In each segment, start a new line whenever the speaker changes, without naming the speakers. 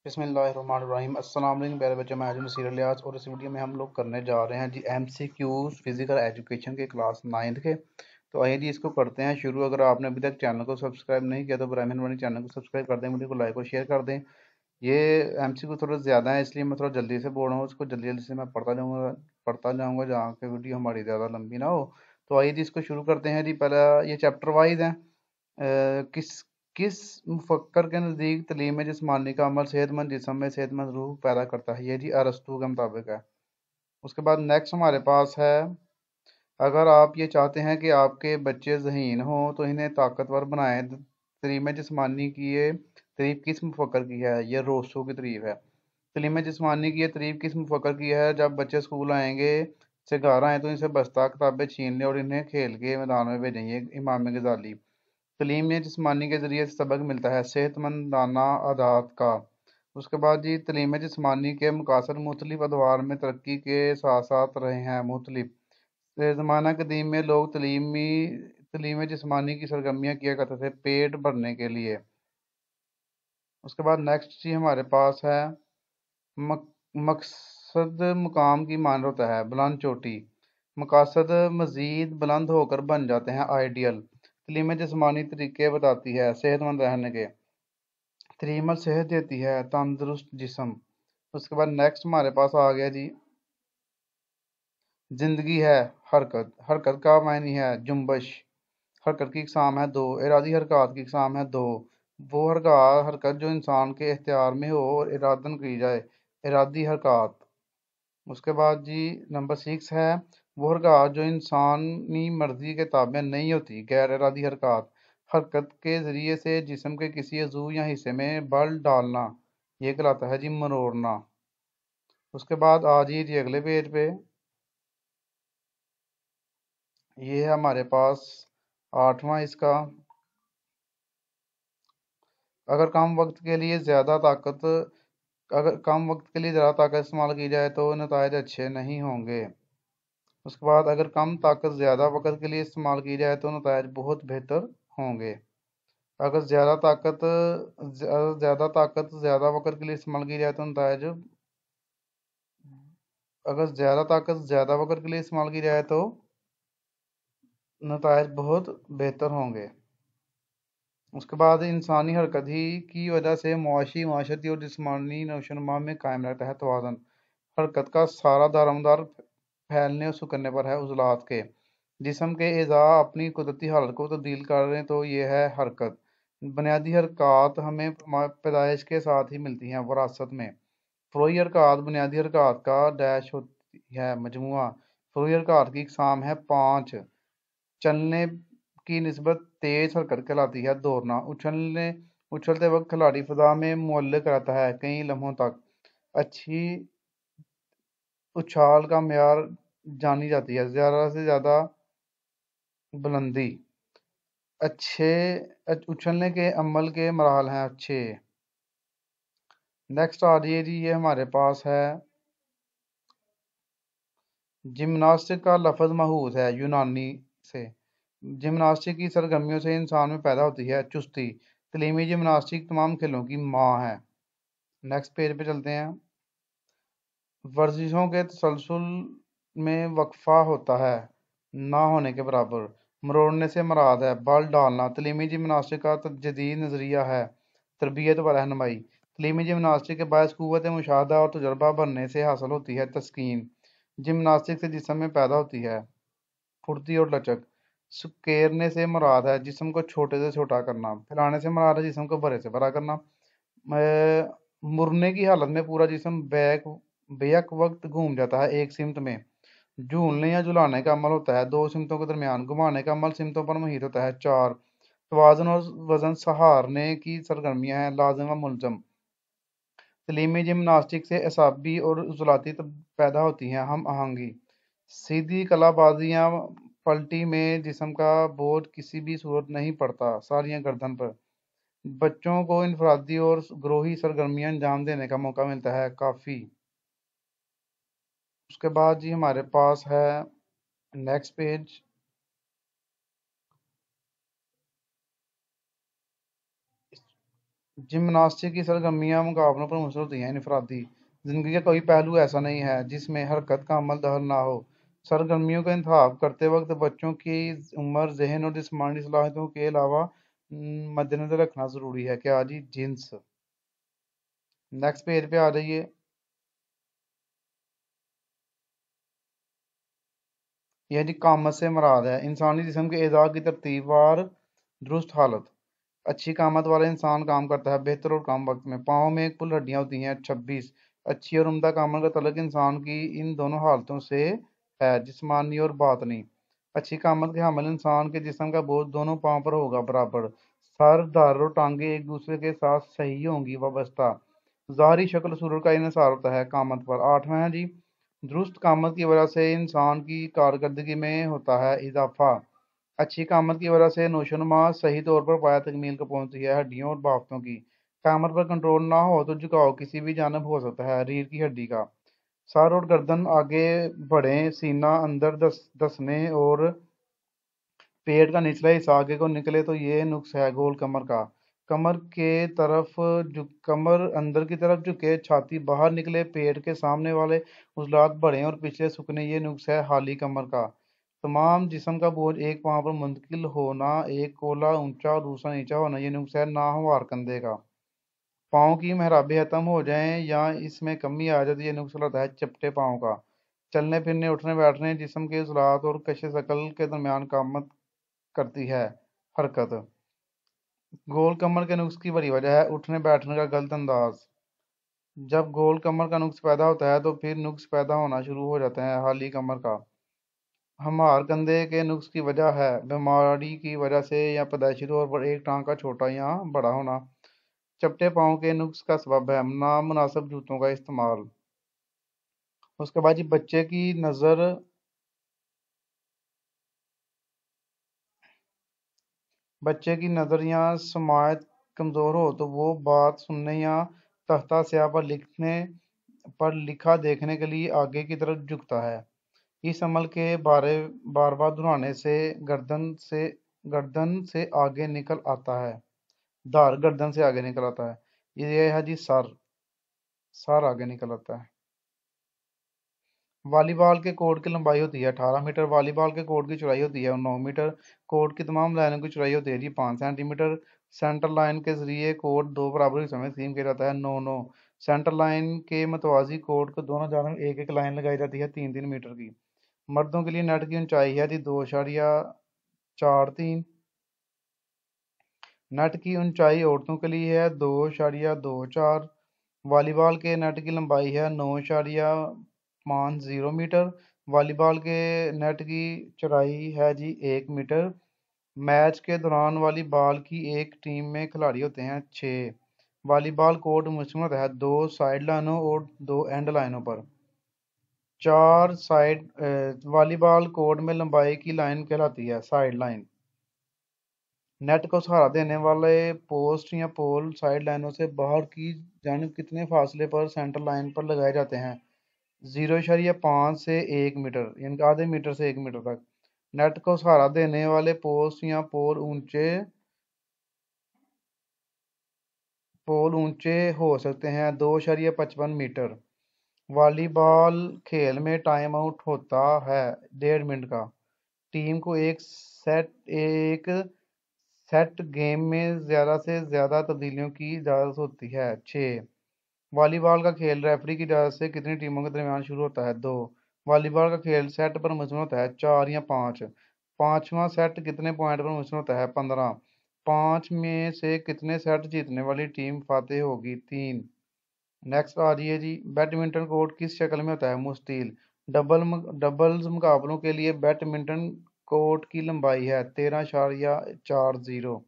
بسم اللہ الرحمن الرحیم۔ السلام علیکم پیارے بچے، میں آج نصیر الیاس اور اس ویڈیو میں ہم لوگ کرنے جا رہے ہیں جی M C Qs physical education کے کلاس 9 کے۔ تو آئیے جی اس کو کرتے ہیں شروع۔ اگر آپ نے ابھی تک چینل کو سبسکرائب نہیں کیا تو براہ مہربانی چینل کو سبسکرائب کر دیں، ویڈیو کو لائک اور شیئر کر دیں۔ یہ ایم سی کو تھوڑا زیادہ ہے اس لیے میں تھوڑا جلدی سے بول رہا ہوں، اس کو جلدی جلدی سے میں پڑھتا جاؤں گا جہاں کہ ویڈیو ہماری زیادہ لمبی نہ ہو۔ تو آئیے جی اس کو شروع کرتے ہیں جی۔ پہلا یہ چیپٹر وائز ہے۔ کس کس مفکر کے نزدیک تعلیم جسمانی کا عمل صحت مند جسم میں صحت مند روح پیدا کرتا ہے؟ یہ جی ارسطو کے مطابق ہے۔ اس کے بعد نیکسٹ ہمارے پاس ہے، اگر آپ یہ چاہتے ہیں کہ آپ کے بچے ذہین ہوں تو انہیں طاقتور بنائیں۔ تعلیم جسمانی کی یہ تعریف کس مفکر کی ہے؟ یہ روسو کی تعریف ہے۔ تعلیم جسمانی کی یہ تعریف کس مفکر کی ہے؟ جب بچے اسکول آئیں گے سے گھر آئیں تو ان سے بستہ کتابیں چھین لیں اور انہیں کھیل کے میدان میں بھیجیں۔ یہ امام غزالی۔ تعلیم جسمانی کے ذریعے سے سبق ملتا ہے صحت مندانہ عادات کا۔ اس کے بعد جی تعلیم جسمانی کے مقاصد مختلف ادوار میں ترقی کے ساتھ ساتھ رہے ہیں مختلف۔ زمانہ قدیم میں لوگ تعلیم جسمانی کی سرگرمیاں کیا کرتے تھے پیٹ بھرنے کے لیے۔ اس کے بعد نیکسٹ جی ہمارے پاس ہے، مقصد مقام کی معنی ہوتا ہے بلند چوٹی، مقاصد مزید بلند ہو کر بن جاتے ہیں آئیڈیل۔ تعلیم جسمانی طریقے بتاتی ہے صحت مند رہنے کے۔ تعلیم صحت دیتی ہے تندرست جسم۔ اس کے بعد نیکسٹ ہمارے پاس آ گیا جی، زندگی ہے حرکت۔ حرکت کا معنی ہے جنبش۔ حرکت کی اقسام ہے دو، ارادی حرکات کی اقسام ہے دو۔ وہ حرکت جو انسان کے اختیار میں ہو اور ارادن کی جائے، ارادی حرکات۔ اس کے بعد جی نمبر 6 ہے، وہ حرکات جو انسانی مرضی کے تابع نہیں ہوتی، غیر ارادی حرکات۔ حرکت کے ذریعے سے جسم کے کسی عضو یا حصے میں بل ڈالنا، یہ کہلاتا ہے جی مروڑنا۔ اس کے بعد آ جائیے جی اگلے پیج پہ، یہ ہے ہمارے پاس 8واں اس کا، اگر کم وقت کے لیے زیادہ طاقت استعمال کی جائے تو نتائج اچھے نہیں ہوں گے۔ اس کے بعد اگر کم طاقت زیادہ وقت کے لیے استعمال کی جائے تو نتائج بہت بہتر ہوں گے۔ اگر زیادہ طاقت زیادہ وقت کے لیے استعمال کی جائے تو نتائج بہت بہتر ہوں گے۔ اس کے بعد انسانی حرکت ہی کی وجہ سے معاشرتی اور جسمانی نشوونما میں قائم رہتا ہے توازن۔ حرکت کا سارا دارومدار پھیلنے اور سکڑنے پر ہے عضلات کے۔ جسم کے اعضاء اپنی قدرتی حالت کو تبدیل کریں تو یہ ہے حرکت۔ بنیادی حرکات ہمیں پیدائش کے ساتھ ہی ملتی ہیں وراثت میں۔ فروعی حرکات بنیادی حرکات کا ڈیش ہوتی ہے مجموعہ۔ فروعی حرکات کی اقسام ہے 5۔ چلنے کی نسبت تیز حرکت کہلاتی ہے دوڑنا۔ اچھلتے وقت کھلاڑی فضا میں معلق رہتا ہے کئی لمحوں تک۔ اچھی اچھال کا معیار جانی جاتی ہے زیادہ سے زیادہ بلندی۔ اچھے اچھلنے کے عمل کے مراحل ہیں اچھے۔ نیکسٹ آ جائیے جی، یہ ہمارے پاس ہے، جمناسٹک کا لفظ ماخوذ ہے یونانی سے۔ جمناسٹک کی سرگرمیوں سے انسان میں پیدا ہوتی ہے چستی۔ تعلیمی جمناسٹک تمام کھیلوں کی ماں ہے۔ نیکسٹ پیج پہ چلتے ہیں، ورزشوں کے تسلسل میں وقفہ ہوتا ہے نہ ہونے کے برابر۔ مروڑنے سے مراد ہے بل ڈالنا۔ تعلیمی جمناسٹک کا جدید نظریہ ہے تربیت و رہنمائی۔ تعلیمی جمناسٹک کے باعث قوت مشاہدہ اور تجربہ بھرنے سے حاصل ہوتی ہے تسکین۔ جمناسٹک سے جسم میں پیدا ہوتی ہے پھرتی اور لچک۔ سکیرنے سے مراد ہے جسم کو چھوٹے سے چھوٹا کرنا۔ پھیلانے سے مراد ہے جسم کو بڑے سے بڑا کرنا۔ مرنے کی حالت میں پورا جسم بیک وقت گھوم جاتا ہے ایک سمت میں۔ جھولنے یا جھلانے کا عمل ہوتا ہے دو سمتوں کے درمیان۔ گھمانے کا عمل سمتوں پر محیط ہوتا ہے 4۔ توازن اور وزن سہارنے کی سرگرمیاں ہیں لازم و ملزم۔ تعلیمی جمناسٹک سے اعصابی اور عضلاتی پیدا ہوتی ہیں ہم آہنگی۔ سیدھی کلا بازی یا پلٹی میں جسم کا بوجھ کسی بھی صورت نہیں پڑتا، ساریاں گردن پر۔ بچوں کو انفرادی اور گروہی سرگرمیاں انجام دینے کا موقع ملتا ہے کافی۔ اس کے بعد جی ہمارے پاس ہے نیکسٹ پیج، जिमनास्टिक की सरगर्मियां मुकाबलों पर मुनहसर होती हैं। इनफरादी जिंदगी का कोई पहलू ऐसा नहीं है जिसमें हरकत का अमल दखल ना हो। सरगर्मियों का इंतखाब करते वक्त बच्चों की उम्र, जहन और जिस्मानी सलाहियतों के अलावा मद्देनजर रखना जरूरी है। क्या जी? जिन्स। नेक्स्ट पेज पे आ जाइए। यह जी कामत से मुराद है इंसानी जिस्म के एज़ा की तरतीबवार दुरुस्त हालत। अच्छी कामत वाला इंसान काम करता है बेहतर और कम वक्त में। पाँव में कुल हड्डियां होती हैं 26। अच्छी और उम्दा कामत का तल्लुक इंसान की इन दोनों हालतों से है, जिस्मानी और बातनी। अच्छी कामत के हामिल इंसान के जिस्म का बोझ दोनों पाँव पर होगा बराबर। सर, धड़ और टांगें एक दूसरे के साथ सही होंगी वाबस्ता। ज़ाहरी शक्ल सूरत का इन्हिसार होता है कामत पर। आठवां है जी, दुरुस्त कामत की वजह से इंसान की कारकर्दगी में होता है इजाफा। अच्छी कामत की वजह से नोशोनुमा सही तौर पर पाया तकमील को पहुंचती है हड्डियों और बाफ्तों की। कामत पर कंट्रोल ना हो तो झुकाव किसी भी जानब हो सकता है रीढ़ की हड्डी का। सर और गर्दन आगे बढ़ें, सीना अंदर धंसने और पेट का निचला हिस्सा आगे को निकले तो ये नुक्स है गोल कमर का। कमर के तरफ कमर अंदर की तरफ झुके, छाती बाहर निकले, पेट के सामने वाले उजलात बढ़े और पिछले सुकने, ये नुक्स है हाली कमर का। तमाम जिस्म का बोझ एक पांव पर मुंतकिल होना, एक कोला ऊंचा और दूसरा नीचा होना, ये नुक्स है नाहवार कंधे का। पाँव की मेहराबें खत्म हो जाएं या इसमें कमी आ जाए तो ये नुक्स होता है चपटे पाँव का। चलने फिरने, उठने बैठने, जिस्म के उजलात और कश शकल के दरमियान कामत करती है हरकत। गोल कमर के नुक्स की बड़ी वजह है उठने बैठने का गलत अंदाज। जब गोल कमर का नुक्स पैदा होता है तो फिर नुक्स पैदा होना शुरू हो जाते हैं हाली कमर का। हमार कंधे के नुक्स की वजह है बीमारी की वजह से या पैदाइशी तौर पर एक टांग का छोटा या बड़ा होना। चपटे पाँव के नुक्स का सबब है नामुनासिब जूतों का इस्तेमाल। उसके बाद जी बच्चे की नज़र या समायत कमज़ोर हो तो वो बात सुनने या तख्ता स्याह पर लिखा देखने के लिए आगे की तरफ झुकता है। इस अमल के बारे बार बार दोहराने से गर्दन से आगे निकल आता है। धार गर्दन से आगे निकल आता है। ये है जी सर आगे निकल आता है। वॉलीबॉल के कोर्ट की लंबाई होती है 18 मीटर। वॉलीबॉल के कोर्ट की चौड़ाई होती है 9 मीटर। कोर्ट की तमाम लाइनों की चौड़ाई होती है जी 5 सेंटीमीटर। सेंटर लाइन के जरिए कोर्ट दो बराबर हिस्सों में तकसीम किया जाता है 9-9। सेंटर लाइन के मतवाजी कोर्ट को दोनों जानब एक एक लाइन लगाई जाती है 3-3 मीटर की। मर्दों के लिए नेट की ऊंचाई है जी 2.43। नेट की ऊंचाई औरतों के लिए है 2.24। वॉलीबॉल के नेट की लंबाई है 9.50 मीटर। वॉलीबॉल के नेट की चौड़ाई है जी 1 मीटर। मैच के दौरान वॉलीबॉल की एक टीम में खिलाड़ी होते हैं 6। वॉलीबॉल कोर्ट मुश्तमिल होता है 2 साइड लाइनों और 2 एंड लाइनों पर। 4 साइड वॉलीबॉल कोर्ट में लंबाई की लाइन कहलाती है साइड लाइन। नेट को सहारा देने वाले पोस्ट या पोल साइड लाइनों से बाहर की जानिब कितने फासले पर सेंटर लाइन पर लगाए जाते हैं? 0.5 से 1 मीटर, यानी कि आधे मीटर से 1 मीटर तक। नेट को सहारा देने वाले पोस्ट या पोल ऊंचे हो सकते हैं 2.55 मीटर। वॉलीबॉल खेल में टाइम आउट होता है 1.5 मिनट का। टीम को एक सेट गेम में ज़्यादा से ज़्यादा तब्दीलियों की इजाज़त होती है 6। वॉलीबॉल का खेल रेफरी की इजाज़त से कितनी टीमों के दरमियान शुरू होता है 2। वॉलीबॉल का खेल सेट पर मुश्तमिल होता है 4 या 5। पांचवा सेट कितने पॉइंट पर मुश्तमिल होता है 15। 5 में से कितने सेट जीतने वाली टीम फातेह होगी 3। नेक्स्ट आ रही है जी, बैडमिंटन कोर्ट किस शक्ल में होता है मुस्तील। डबल्स मुकाबलों के लिए बैडमिंटन कोर्ट की लंबाई है 13.40।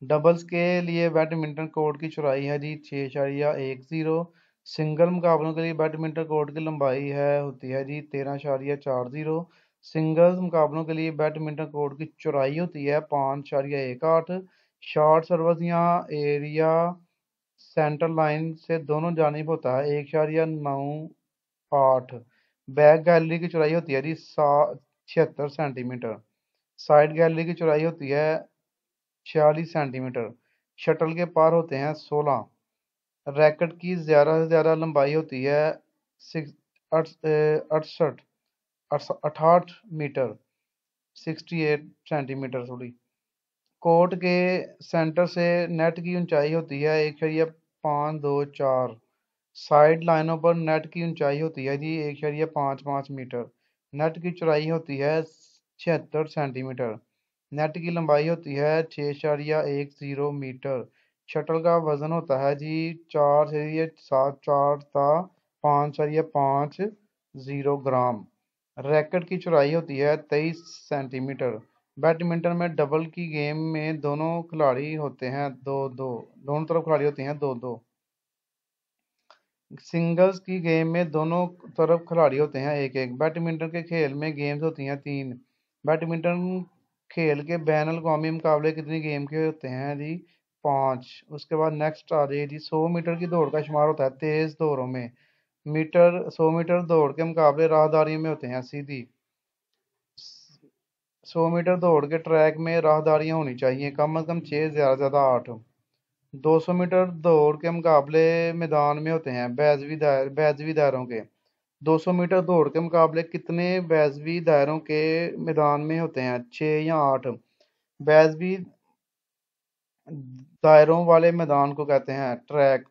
डबल्स के लिए बैडमिंटन कोर्ट की चौड़ाई है जी 6.10। सिंगल मुकाबलों के लिए बैडमिंटन कोर्ट की लंबाई होती है जी 13.40। सिंगल्स मुकाबलों के लिए बैडमिंटन कोर्ट की चौड़ाई होती है 5.18। शॉर्ट सर्विस या एरिया सेंटर लाइन से दोनों जानिब होता है 1.98। बैक गैलरी की चौड़ाई होती है जी 76 सेंटीमीटर। साइड गैलरी की चौड़ाई होती है 46 सेंटीमीटर। शटल के पार होते हैं 16। रैकेट की ज़्यादा से ज़्यादा लंबाई होती है 68 68 मीटर, 68 सेंटीमीटर सॉरी। कोर्ट के सेंटर से नेट की ऊंचाई होती है 1.524। साइड लाइनों पर नेट की ऊंचाई होती है जी 1.55 मीटर। नेट की चौड़ाई होती है 76 सेंटीमीटर। नेट की लंबाई होती है 6.10 मीटर। शटल का वजन होता है जी 4.5 ग्राम। रैकेट की चौड़ाई होती है 23 सेंटीमीटर। बैडमिंटन में डबल की गेम में दोनों खिलाड़ी होते हैं दो दो, दोनों तरफ खिलाड़ी होते हैं दो दो। सिंगल्स की गेम में दोनों तरफ खिलाड़ी होते हैं एक एक। बैडमिंटन के खेल में गेम्स होती हैं 3। बैडमिंटन खेल के बैन अवी मुकाबले कितनी गेम के होते हैं जी 5। उसके बाद नेक्स्ट आ जाइए जी 100 मीटर की दौड़ का शुमार होता है तेज दौड़ों में। 100 मीटर दौड़ के मुकाबले राहदारी में होते हैं सीधी। 100 मीटर दौड़ के ट्रैक में राहदारियां होनी चाहिए कम से कम 6, ज़्यादा से ज़्यादा 8। 200 मीटर दौड़ के मुकाबले मैदान में होते हैं बैजवी दायरों के। 200 मीटर दौड़ के मुकाबले कितने बैजवी दायरों के मैदान में होते हैं 6 या 8। बैजवी दायरों वाले मैदान को कहते हैं ट्रैक।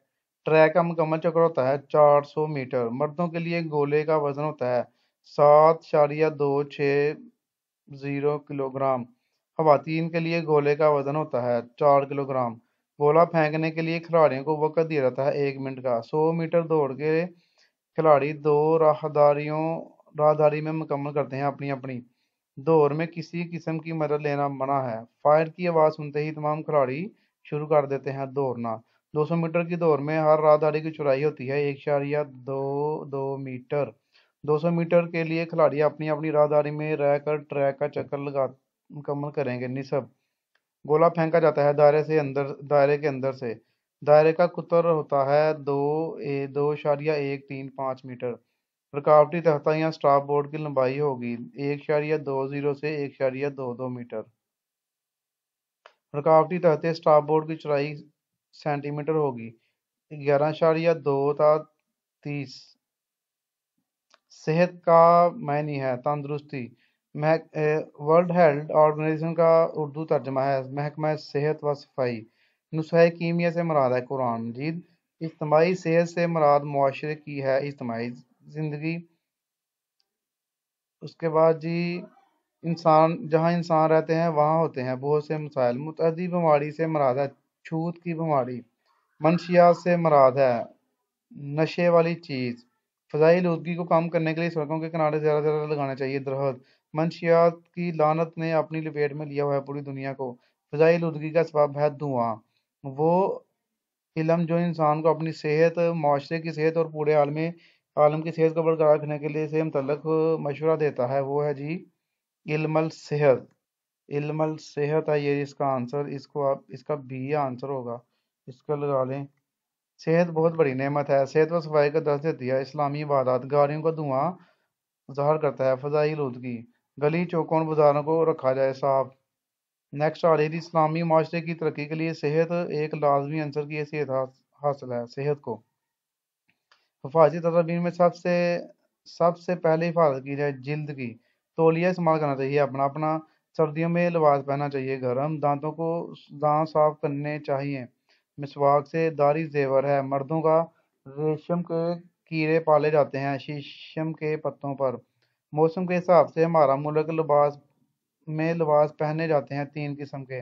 ट्रैक का मुकम्मल चक्कर होता है 400 मीटर। मर्दों के लिए गोले का वजन होता है 7.260 किलोग्राम। खवातीन के लिए गोले का वजन होता है 4 किलोग्राम। गोला फेंकने के लिए खिलाड़ियों को वक्त दिया जाता है 1 मिनट का। 100 मीटर दौड़ के खिलाड़ी दो राहदारी में मुकम्मल करते हैं अपनी अपनी। दौड़ में किसी किस्म की मदद लेना मना है। फायर की आवाज़ सुनते ही तमाम खिलाड़ी शुरू कर देते हैं दौड़ना। 200 मीटर की दौड़ में हर राहदारी की चौड़ाई होती है 1.22 मीटर। 200 मीटर के लिए खिलाड़ी अपनी अपनी राहदारी में रहकर ट्रैक का चक्कर लगा मुकम्मल करेंगे। निस्ब गोला फेंका जाता है दायरे के अंदर से। दायरे का कुतर होता है 2.135 मीटर। रुकावटी तख्ता या स्टाफ बोर्ड की लंबाई होगी 1.20 से 1.22 मीटर। रुकावटी तख्ते स्टाफ बोर्ड की चौड़ाई सेंटीमीटर होगी 11.2 सेहत का मायने है तंदुरुस्ती। वर्ल्ड हेल्थ ऑर्गेनाइजेशन का उर्दू तर्जमा है महकमा सेहत व सफाई। नुस्ख़ा कीमिया से मुराद है कुरान मजीद। इज्तिमाई सेहत से मुराद मुआशरे की है इज्तिमाई ज़िंदगी। उसके बाद जी जहाँ इंसान रहते हैं वहाँ होते हैं बहुत से मसाइल। मुतअद्दी बीमारी से मुराद है छूत की बीमारी। मंशियात से मुराद है नशे वाली चीज़। फ़ज़ाई आलूदगी को कम करने के लिए सड़कों के किनारे ज़्यादा से ज़्यादा लगाने चाहिए दरख्त। मंशियात की लानत ने अपनी लपेट में लिया हुआ है पूरी दुनिया को। फ़ज़ाई आलूदगी का सबब है धुआं। वो इल्म जो इंसान को अपनी सेहत, माशरे की सेहत और पूरे आलम की सेहत को बरकरार रखने के लिए से मुतल्लक मशवरा देता है वो है जी इल्मुल सेहत। इल्मुल सेहत है ये इसका आंसर। इसको आप इसका बी आंसर होगा, इसका लगा लें। सेहत बहुत बड़ी नेमत है। सेहत व सफाई का दर्ज देती है इस्लामी इबादत। गाड़ियों का धुआं ज़ाहिर करता है फ़ज़ाई आलूदगी। गली चौकों और बाज़ारों को रखा जाए साफ। नेक्स्ट आ रही थी इस्लामी माशरे की तरक्की के लिए सेहत एक लाजमी अंसर की हैसियत हासिल है। सेहत को हिफाजती तदाबीर में सबसे पहले हिफाजत की जाए जिल्द की। तौलिया इस्तेमाल करना चाहिए अपना अपना। सर्दियों में लिबास पहनना चाहिए गर्म। दांत साफ करने चाहिए मिसवाक से। दाढ़ी जेवर है मर्दों का। रेशम के कीड़े पाले जाते हैं शीशम के पत्तों पर। मौसम के हिसाब से हमारा मुल्क लिबास पहने जाते हैं 3 किस्म के।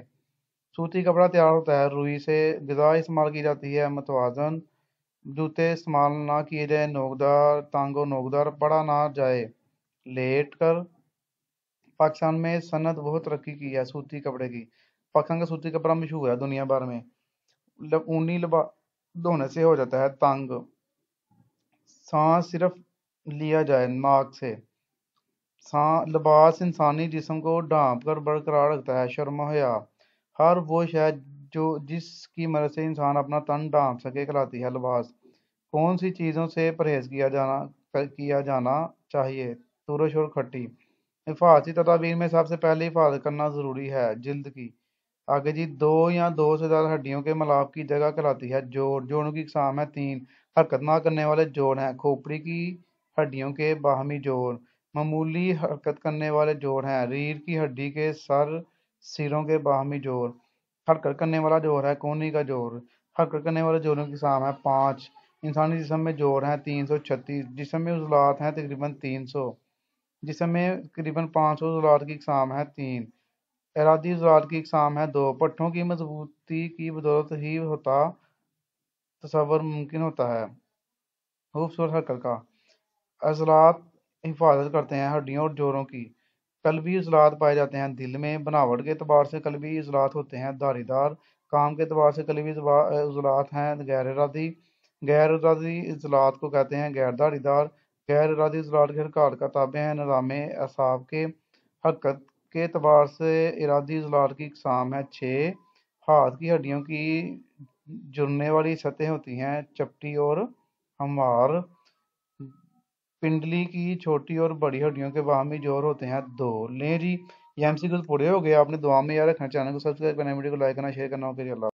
सूती कपड़ा तैयार होता है रुई से। ग़िज़ा इस्तेमाल की जाती है मतवाज़न। जूते इस्तेमाल ना किए जाए नोकदार, तंग और नोकदार पड़ा ना जाए लेट कर। पाकिस्तान में सनत बहुत तरक्की की है सूती कपड़े की। पाकिस्तान का सूती कपड़ा मशहूर है दुनिया भर में। ऊनी लिबास धोने से हो जाता है तंग। सांस सिर्फ लिया जाए नाक से। लिबास इंसानी जिस्म को ढांप कर बरकरार रखता है। शर्म हया हर वो शय जिसकी मदद से इंसान अपना तन ढांप सके कहलाती है लिबास। कौन सी चीज़ों से परहेज किया जाना चाहिए तुरश और खट्टी। हिफाजती तदाबीर में सबसे पहले हिफाजत करना ज़रूरी है जिल्द की। आगे जी, दो या दो से ज्यादा हड्डियों के मिलाप की जगह कहलाती है जोड़। जोड़ों की इकसाम है तीन। हरकत ना करने वाले जोड़ हैं खोपड़ी की हड्डियों के बाहमी जोड़। मामूली हरकत करने वाले जोड़ हैं रीढ़ की हड्डी के सिरों के बाहमी जोड़। हरकत करने वाला जोड़ है कोहनी का जोड़। हरकत करने वाले जोड़ों की इकसाम है पाँच। इंसानी जिस्म में जोड़ हैं 336। जिस्म में उज़लात हैं तकरीबन 300। जिस्म में तकरीबन 500 उज़लात की इकसाम है तीन। इरादी उज़लात की इकसाम है दो। पट्ठों की मजबूती की बदौलत ही होता तसव्वुर मुमकिन होता है। खूबसूरत हरकत का अज़लात हिफाजत करते हैं हड्डियों और जोड़ों की। कल्बी उज़लात पाए जाते हैं दिल में। बनावट के एतबार से कल्बी उज़लात होते हैं धारीदार। काम के एतबार से कल्बी उज़लात हैं गैर इरादी। गैर इरादी उज़लात को कहते हैं गैर धारीदार। गैर इरादी उज़लात की हरकत का ताबे हैं निज़ाम असाब के। हरकत के एतबार से इरादी उज़लात की इकसाम है छः। हाथ की हड्डियों की जुड़ने वाली सतहें होती हैं चपटी और हमवार। पिंडली की छोटी और बड़ी हड्डियों के बाहमी जोड़ होते हैं दो। लें जी, ये एमसीक्यूज पूरे हो गए। आपने दुआ में याद रखना, चैनल को सब्सक्राइब करना, वीडियो को लाइक करना, शेयर करना। ओके जी, अल्लाह।